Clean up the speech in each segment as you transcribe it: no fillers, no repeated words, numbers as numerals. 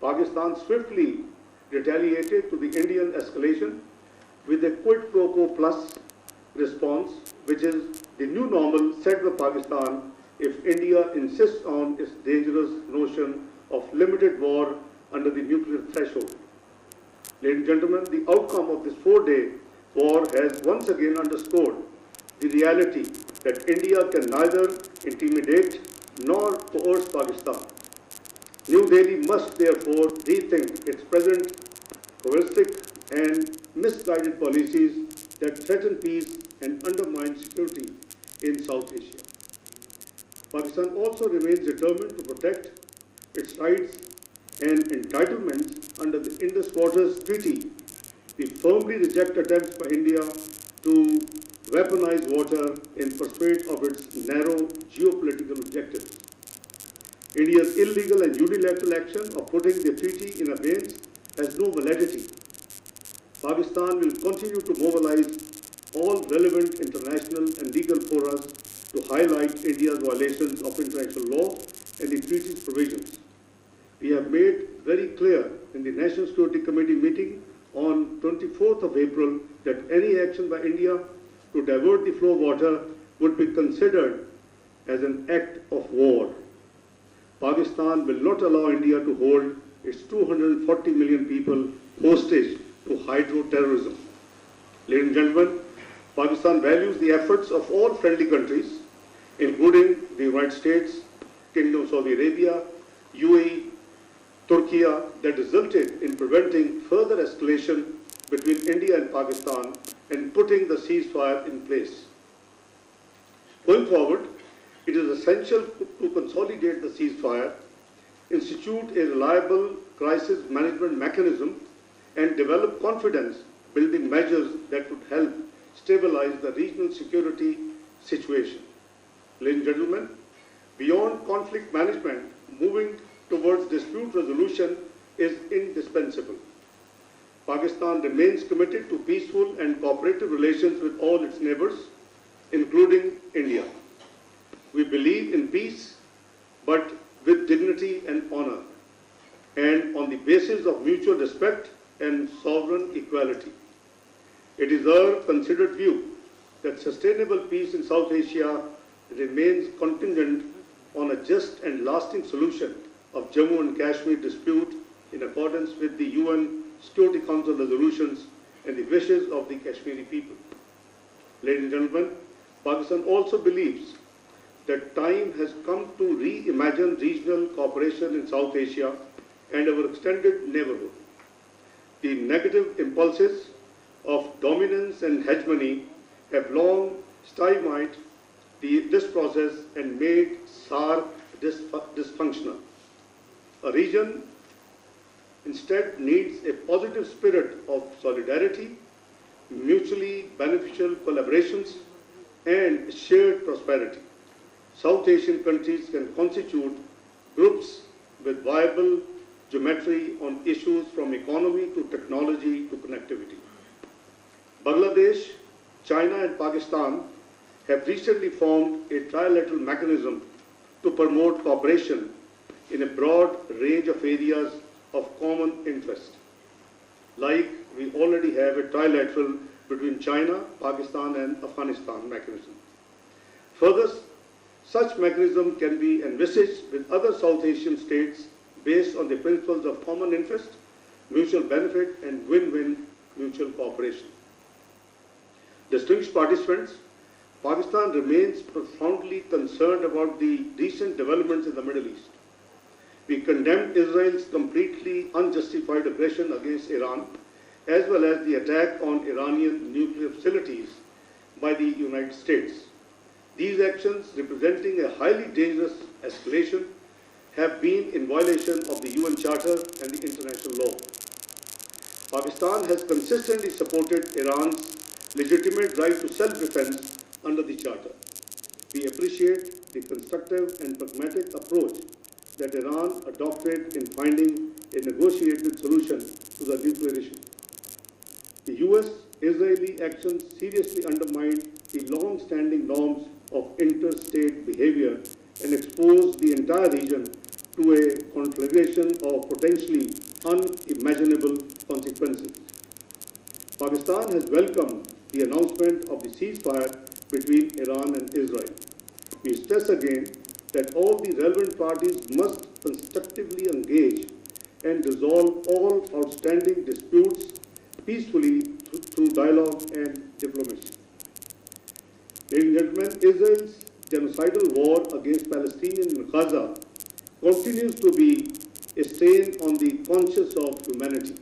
Pakistan swiftly retaliated to the Indian escalation with a quid pro quo plus response, which is the new normal set by Pakistan if India insists on its dangerous notion of limited war under the nuclear threshold. Ladies and gentlemen, the outcome of this 4-day war has once again underscored the reality that India can neither intimidate nor coerce Pakistan. New Delhi must therefore rethink its present coercive and misguided policies that threaten peace and undermine security in South Asia. Pakistan also remains determined to protect its rights and entitlements under the Indus Waters Treaty. We firmly reject attempts by India to weaponize water in pursuit of its narrow geopolitical objectives. India's illegal and unilateral action of putting the treaty in abeyance has no validity. Pakistan will continue to mobilize all relevant international and legal fora to highlight India's violations of international law and the treaty's provisions. We have made very clear in the National Security Committee meeting on 24th of April that any action by India to divert the flow of water would be considered as an act of war. Pakistan will not allow India to hold its 240 million people hostage to hydro-terrorism. Ladies and gentlemen, Pakistan values the efforts of all friendly countries, including the United States, Kingdom of Saudi Arabia, UAE, Turkey, that resulted in preventing further escalation between India and Pakistan and putting the ceasefire in place. Going forward, it is essential to consolidate the ceasefire, institute a reliable crisis management mechanism, and develop confidence-building measures that would help stabilize the regional security situation. Ladies and gentlemen, beyond conflict management, moving towards dispute resolution is indispensable. Pakistan remains committed to peaceful and cooperative relations with all its neighbors, including India. We believe in peace, but with dignity and honor, and on the basis of mutual respect and sovereign equality. It is our considered view that sustainable peace in South Asia remains contingent on a just and lasting solution of Jammu and Kashmir dispute in accordance with the UN Security Council resolutions and the wishes of the Kashmiri people. Ladies and gentlemen, Pakistan also believes that time has come to reimagine regional cooperation in South Asia and our extended neighborhood. The negative impulses of dominance and hegemony have long stymied this process and made SAARC dysfunctional. A region instead needs a positive spirit of solidarity, mutually beneficial collaborations, and shared prosperity. South Asian countries can constitute groups with viable geometry on issues from economy to technology to connectivity. Bangladesh, China, and Pakistan have recently formed a trilateral mechanism to promote cooperation in a broad range of areas of common interest. Like we already have a trilateral between China, Pakistan, and Afghanistan mechanism. Further, such mechanism can be envisaged with other South Asian states based on the principles of common interest, mutual benefit, and win-win mutual cooperation. Distinguished participants, Pakistan remains profoundly concerned about the recent developments in the Middle East. We condemn Israel's completely unjustified aggression against Iran, as well as the attack on Iranian nuclear facilities by the United States. These actions, representing a highly dangerous escalation, have been in violation of the UN Charter and the international law. Pakistan has consistently supported Iran's legitimate right to self-defense under the Charter. We appreciate the constructive and pragmatic approach that Iran adopted in finding a negotiated solution to the nuclear issue. The US-Israeli actions seriously undermined the long-standing norms of interstate behavior and exposed the entire region to a conflagration of potentially unimaginable consequences. Pakistan has welcomed the announcement of the ceasefire between Iran and Israel. We stress again that all the relevant parties must constructively engage and resolve all outstanding disputes peacefully through dialogue and diplomacy. Ladies and gentlemen, Israel's genocidal war against Palestinians in Gaza continues to be a stain on the conscience of humanity.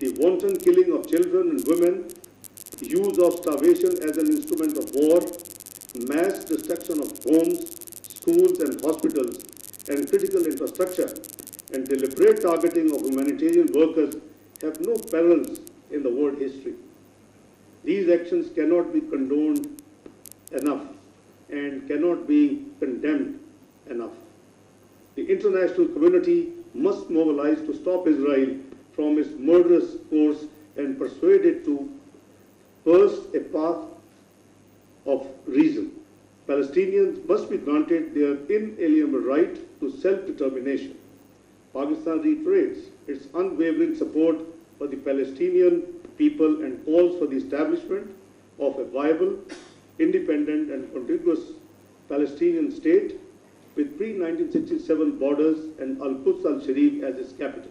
The wanton killing of children and women, use of starvation as an instrument of war, mass destruction of homes, schools and hospitals, and critical infrastructure, and deliberate targeting of humanitarian workers have no parallels in the world history. These actions cannot be condoned enough and cannot be condemned enough. The international community must mobilize to stop Israel from its murderous course and persuade it to pursue a path of reason. Palestinians must be granted their inalienable right to self-determination. Pakistan reiterates its unwavering support for the Palestinian people and calls for the establishment of a viable, independent and contiguous Palestinian state with pre-1967 borders and Al-Quds al-Sharif as its capital.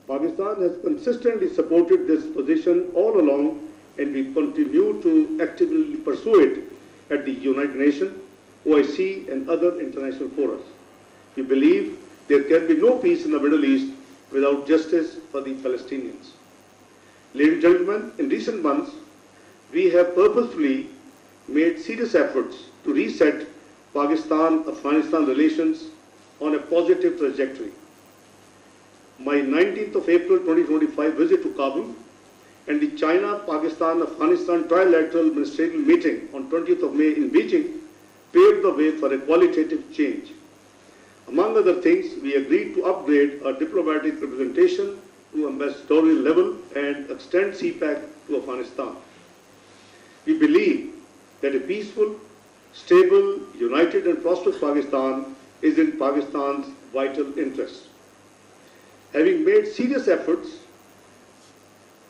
Pakistan has consistently supported this position all along, and we continue to actively pursue it at the United Nations, OIC and other international forums. We believe there can be no peace in the Middle East without justice for the Palestinians. Ladies and gentlemen, in recent months, we have purposefully made serious efforts to reset Pakistan-Afghanistan relations on a positive trajectory. My 19th of April 2025 visit to Kabul and the China-Pakistan-Afghanistan trilateral ministerial meeting on 20th of May in Beijing paved the way for a qualitative change. Among other things, we agreed to upgrade our diplomatic representation to ambassadorial level and extend CPAC to Afghanistan. We believe that a peaceful, stable, united and prosperous Pakistan is in Pakistan's vital interest. Having made serious efforts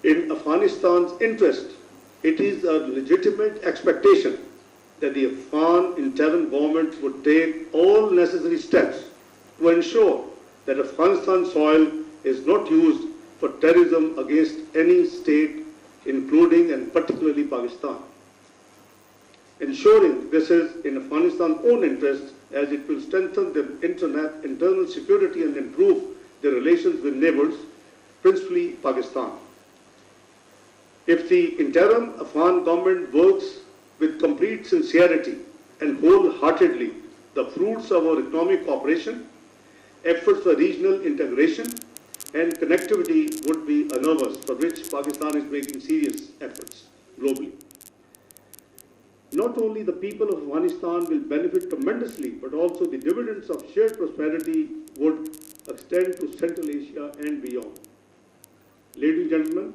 in Afghanistan's interest, it is a legitimate expectation that the Afghan interim government would take all necessary steps to ensure that Afghanistan soil is not used for terrorism against any state, including and particularly Pakistan. Ensuring this is in Afghanistan's own interest, as it will strengthen the internal security and improve the relations with neighbors, principally Pakistan. If the interim Afghan government works with complete sincerity and wholeheartedly, the fruits of our economic cooperation, efforts for regional integration and connectivity would be enormous, for which Pakistan is making serious efforts globally. Not only the people of Afghanistan will benefit tremendously, but also the dividends of shared prosperity would extend to Central Asia and beyond. Ladies and gentlemen,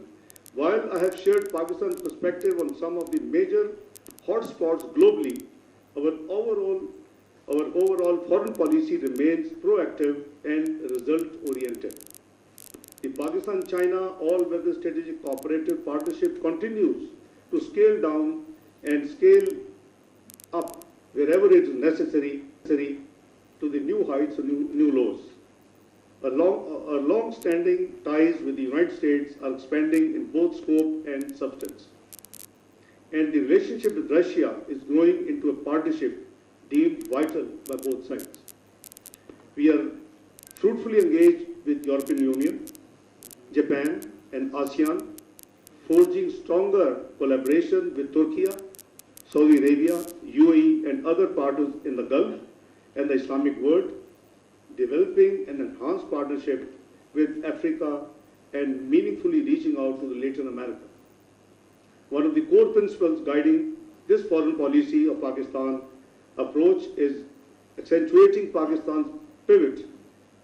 while I have shared Pakistan's perspective on some of the major hotspots globally, our overall foreign policy remains proactive and result-oriented. The Pakistan-China all-weather strategic cooperative partnership continues to scale down and scale up wherever it is necessary to the new heights and new lows. Our long-standing ties with the United States are expanding in both scope and substance. And the relationship with Russia is growing into a partnership deemed vital by both sides. We are fruitfully engaged with European Union, Japan and ASEAN, forging stronger collaboration with Turkey, Saudi Arabia, UAE and other partners in the Gulf and the Islamic world, developing an enhanced partnership with Africa and meaningfully reaching out to Latin America. One of the core principles guiding this foreign policy of Pakistan approach is accentuating Pakistan's pivot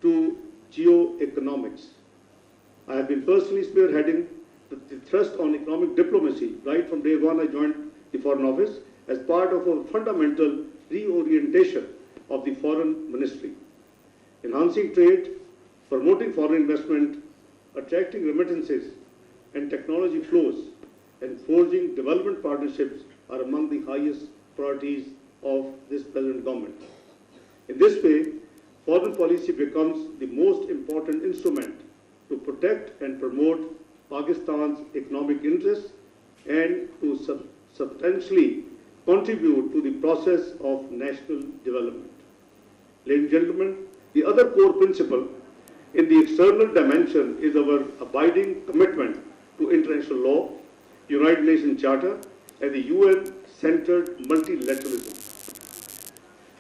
to geoeconomics. I have been personally spearheading the thrust on economic diplomacy right from day one I joined the Foreign Office as part of a fundamental reorientation of the Foreign Ministry. Enhancing trade, promoting foreign investment, attracting remittances and technology flows, and forging development partnerships are among the highest priorities of this present government. In this way, foreign policy becomes the most important instrument to protect and promote Pakistan's economic interests and to substantially contribute to the process of national development. Ladies and gentlemen, the other core principle in the external dimension is our abiding commitment to international law, United Nations Charter, and the UN-centered multilateralism.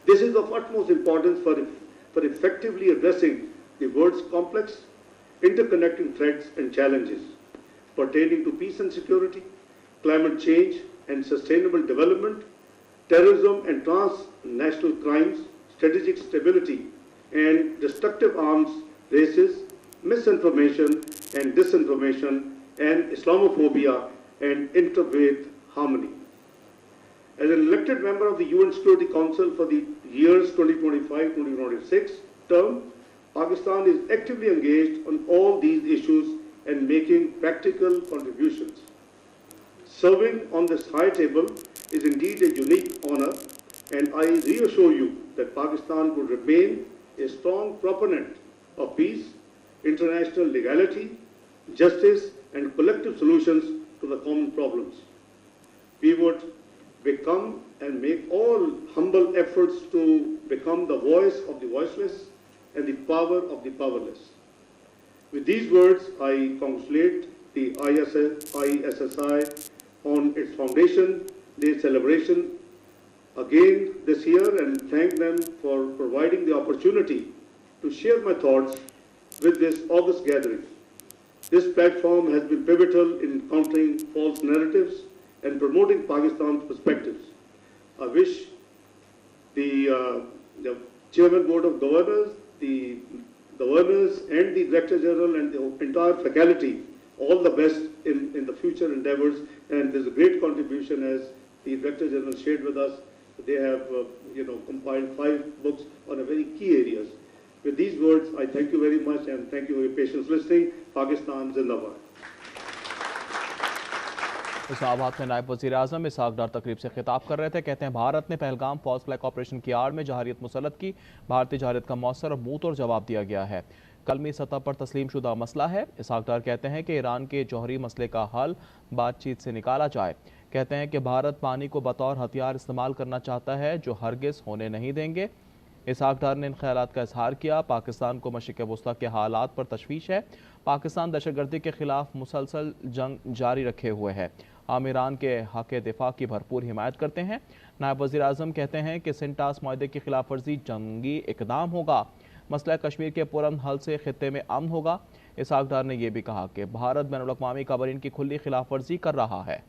This is of utmost importance for effectively addressing the world's complex, interconnecting threats and challenges pertaining to peace and security, climate change and sustainable development, terrorism and transnational crimes, strategic stability, and destructive arms races, misinformation and disinformation, and Islamophobia and interfaith harmony. As an elected member of the UN Security Council for the years 2025-2026 term, Pakistan is actively engaged on all these issues and making practical contributions. Serving on this high table is indeed a unique honor, and I reassure you that Pakistan will remain a strong proponent of peace, international legality, justice, and collective solutions to the common problems. We would become and make all humble efforts to become the voice of the voiceless and the power of the powerless. With these words, I congratulate the ISSI on its Foundation Day celebration again this year and thank them for providing the opportunity to share my thoughts with this august gathering. This platform has been pivotal in countering false narratives and promoting Pakistan's perspectives. I wish the Chairman Board of Governors, the Governors and the Director General and the entire faculty all the best in the future endeavors, and there's a great contribution as the Director General shared with us. They have compiled 5 books on a very key areas. With these words, I thank you very much and thank you for your patience listening. Pakistan Zindabad. Islamabad में नायब वज़ीर-ए-आज़म इशाक़ डार तकरीब से खिताब कर रहे थे। कहते हैं भारत ने पहलगाम फॉल्स फ्लैग ऑपरेशन की आड़ में जहारियत मुसल्लत की। भारतीय जहारियत का मौसर और मुंह तोड़ जवाब दिया गया है। कलमी सतह पर तस्लीम शुदा मसला है। इशाक़ डार कहते हैं कि ईरान के जौहरी मसले का हल बातचीत से निकाला जाए। कहते हैं कि भारत पानी को बतौर हथियार इस्तेमाल करना चाहता है, जो हरगिज़ होने नहीं देंगे। इशाक़ डार ने इन ख्यालात का इजहार किया। पाकिस्तान को मशरिक़ वस्ता के हालात पर तशवीश है। पाकिस्तान दहशतगर्दी के खिलाफ मुसलसल जंग जारी रखे हुए है। हम ईरान के हक़ दिफा की भरपूर हिमायत करते हैं। नायब वज़ीर-ए-आज़म कहते हैं कि सिंटास मुआहदे की खिलाफ वर्जी जंगी इक़दाम होगा। मसला कश्मीर के पुरअमन हल से खित्ते में अमन होगा। इशाक़ डार ने यह भी कहा कि भारत बैनुल अक़वामी क़वानीन की खुली खिलाफ वर्जी कर रहा है।